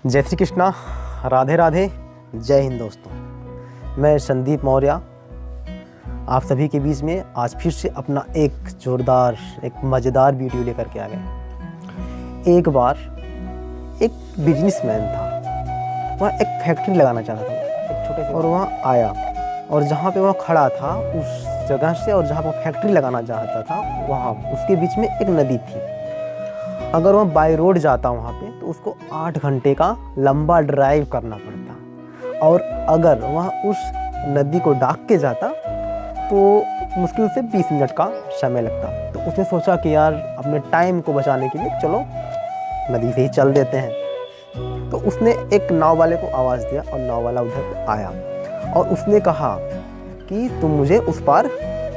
जय श्री कृष्णा, राधे राधे, जय हिंद दोस्तों। मैं संदीप मौर्य आप सभी के बीच में आज फिर से अपना एक जोरदार एक मज़ेदार वीडियो लेकर के आ गए। एक बार एक बिजनेसमैन था, वह एक फैक्ट्री लगाना चाहता था एक छोटे से, और वहाँ आया और जहाँ पे वह खड़ा था उस जगह से और जहाँ पर फैक्ट्री लगाना चाहता था वहाँ उसके बीच में एक नदी थी। अगर वह बाय रोड जाता वहाँ पे तो उसको 8 घंटे का लंबा ड्राइव करना पड़ता, और अगर वह उस नदी को डाक के जाता तो मुश्किल से 20 मिनट का समय लगता। तो उसने सोचा कि यार अपने टाइम को बचाने के लिए चलो नदी से ही चल देते हैं। तो उसने एक नाव वाले को आवाज़ दिया और नाव वाला उधर आया और उसने कहा कि तुम मुझे उस पार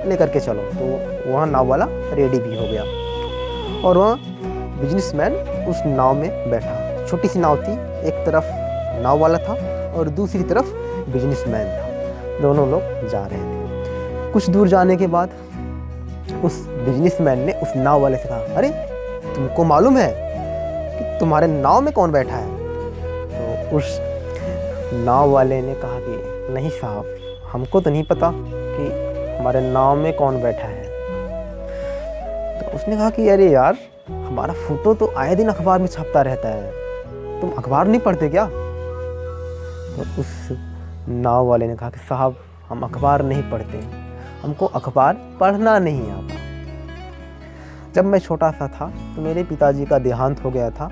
लेकर के चलो। तो वहाँ नाव वाला रेडी भी हो गया और वह बिजनेसमैन उस नाव में बैठा। छोटी सी नाव थी, एक तरफ नाव वाला था और दूसरी तरफ बिजनेसमैन था। दोनों लोग जा रहे थे। कुछ दूर जाने के बाद उस बिजनेसमैन ने उस नाव वाले से कहा, अरे तुमको मालूम है कि तुम्हारे नाव में कौन बैठा है? तो उस नाव वाले ने कहा कि नहीं साहब, हमको तो नहीं पता कि हमारे नाव में कौन बैठा है। तो उसने कहा कि अरे यार, हमारा फोटो तो आए दिन अखबार में छपता रहता है, तुम अखबार नहीं पढ़ते क्या? तो उस नाव वाले ने कहा कि साहब, हम अखबार नहीं पढ़ते, हमको अखबार पढ़ना नहीं आता। जब मैं छोटा सा था तो मेरे पिताजी का देहांत हो गया था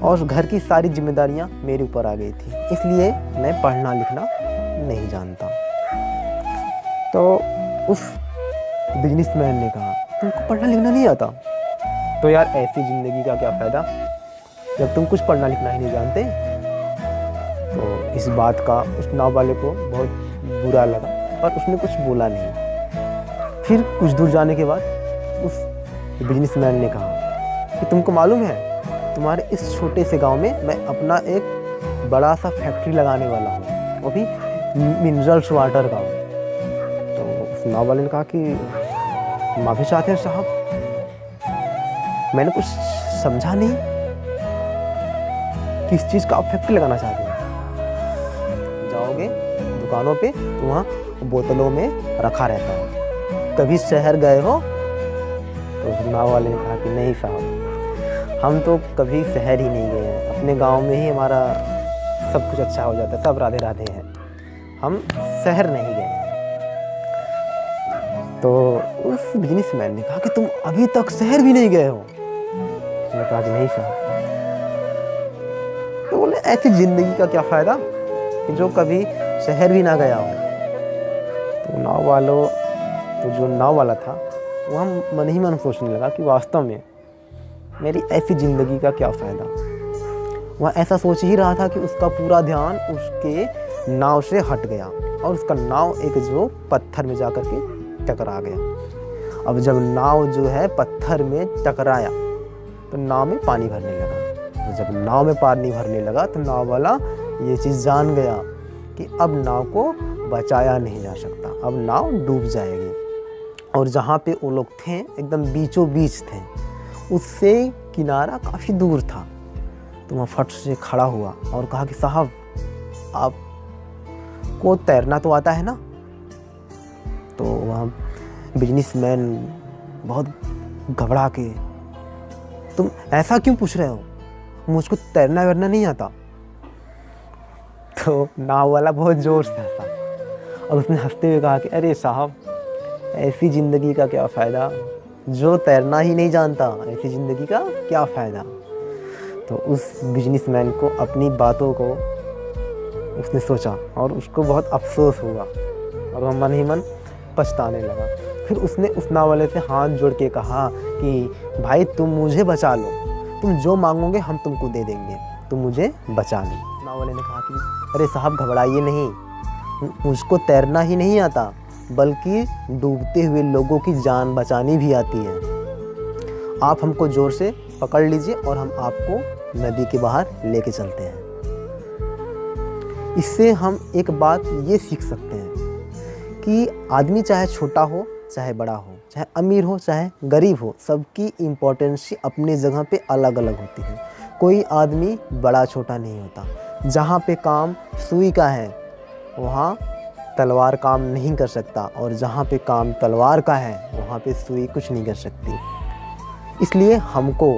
और घर की सारी जिम्मेदारियां मेरे ऊपर आ गई थी, इसलिए मैं पढ़ना लिखना नहीं जानता। तो उस बिजनेसमैन ने कहा, तुमको पढ़ना लिखना नहीं आता? तो यार ऐसी ज़िंदगी का क्या फ़ायदा जब तुम कुछ पढ़ना लिखना ही नहीं जानते। तो इस बात का उस नाव वाले को बहुत बुरा लगा और उसने कुछ बोला नहीं। फिर कुछ दूर जाने के बाद उस बिजनेसमैन ने कहा कि तुमको मालूम है, तुम्हारे इस छोटे से गांव में मैं अपना एक बड़ा सा फैक्ट्री लगाने वाला हूँ, वो भी मिनरल्स वाटर का। तो उस नाव वाले ने कहा कि माफ़ी चाहते हैं साहब, मैंने कुछ समझा नहीं, किस चीज़ का आप फैक्ट्री लगाना चाहते हैं? जाओगे दुकानों पे तो वहाँ बोतलों में रखा रहता है, कभी शहर गए हो? तो नाव वाले ने कहा कि नहीं साहब, हम तो कभी शहर ही नहीं गए हैं, अपने गांव में ही हमारा सब कुछ अच्छा हो जाता है, सब राधे राधे हैं, हम शहर नहीं गए हैं। तो उस बिजनेसमैन ने कहा कि तुम अभी तक शहर भी नहीं गए हो? उसने कहा कि नहीं साहब। तो बोले, ऐसी ज़िंदगी का क्या फ़ायदा कि जो कभी शहर भी ना गया हो? तो जो नाव वाला था वह मन ही मन सोचने लगा कि वास्तव में मेरी ऐसी ज़िंदगी का क्या फ़ायदा। वह ऐसा सोच ही रहा था कि उसका पूरा ध्यान उसके नाव से हट गया और उसका नाव एक जो पत्थर में जाकर के टकरा गया। अब जब नाव जो है पत्थर में टकराया तो नाव में पानी भरने लगा। तो जब नाव में पानी भरने लगा तो नाव वाला ये चीज़ जान गया कि अब नाव को बचाया नहीं जा सकता, अब नाव डूब जाएगी। और जहाँ पे वो लोग थे एकदम बीचों बीच थे, उससे किनारा काफ़ी दूर था। तो वह फट से खड़ा हुआ और कहा कि साहब, आपको तैरना तो आता है ना? तो वह बिजनेसमैन बहुत घबरा के, तुम ऐसा क्यों पूछ रहे हो, मुझको तैरना वैरना नहीं आता? तो नाव वाला बहुत ज़ोर से हंसा और उसने हंसते हुए कहा कि अरे साहब, ऐसी ज़िंदगी का क्या फ़ायदा, जो तैरना ही नहीं जानता, ऐसी ज़िंदगी का क्या फ़ायदा। तो उस बिजनेसमैन को अपनी बातों को उसने सोचा और उसको बहुत अफसोस हुआ और वह मन ही मन पछताने लगा। फिर उसने उस नाव वाले से हाथ जोड़ के कहा कि भाई, तुम मुझे बचा लो, तुम जो मांगोगे हम तुमको दे देंगे, तुम मुझे बचा लो। नाव वाले ने कहा कि अरे साहब, घबराइए नहीं, मुझको तैरना ही नहीं आता, बल्कि डूबते हुए लोगों की जान बचानी भी आती है। आप हमको ज़ोर से पकड़ लीजिए और हम आपको नदी के बाहर लेके चलते हैं। इससे हम एक बात ये सीख सकते हैं कि आदमी चाहे छोटा हो चाहे बड़ा हो, चाहे अमीर हो चाहे गरीब हो, सबकी इम्पोर्टेंस अपनी जगह पे अलग अलग होती है। कोई आदमी बड़ा छोटा नहीं होता। जहाँ पे काम सुई का है वहाँ तलवार काम नहीं कर सकता, और जहाँ पे काम तलवार का है वहाँ पे सुई कुछ नहीं कर सकती। इसलिए हमको,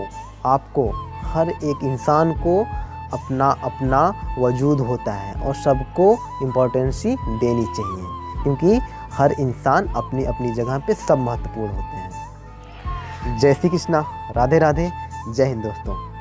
आपको, हर एक इंसान को अपना अपना वजूद होता है और सबको इम्पोर्टेंसी देनी चाहिए, क्योंकि हर इंसान अपनी अपनी जगह पे सब महत्वपूर्ण होते हैं। जय श्री कृष्णा, राधे राधे, जय हिंद दोस्तों।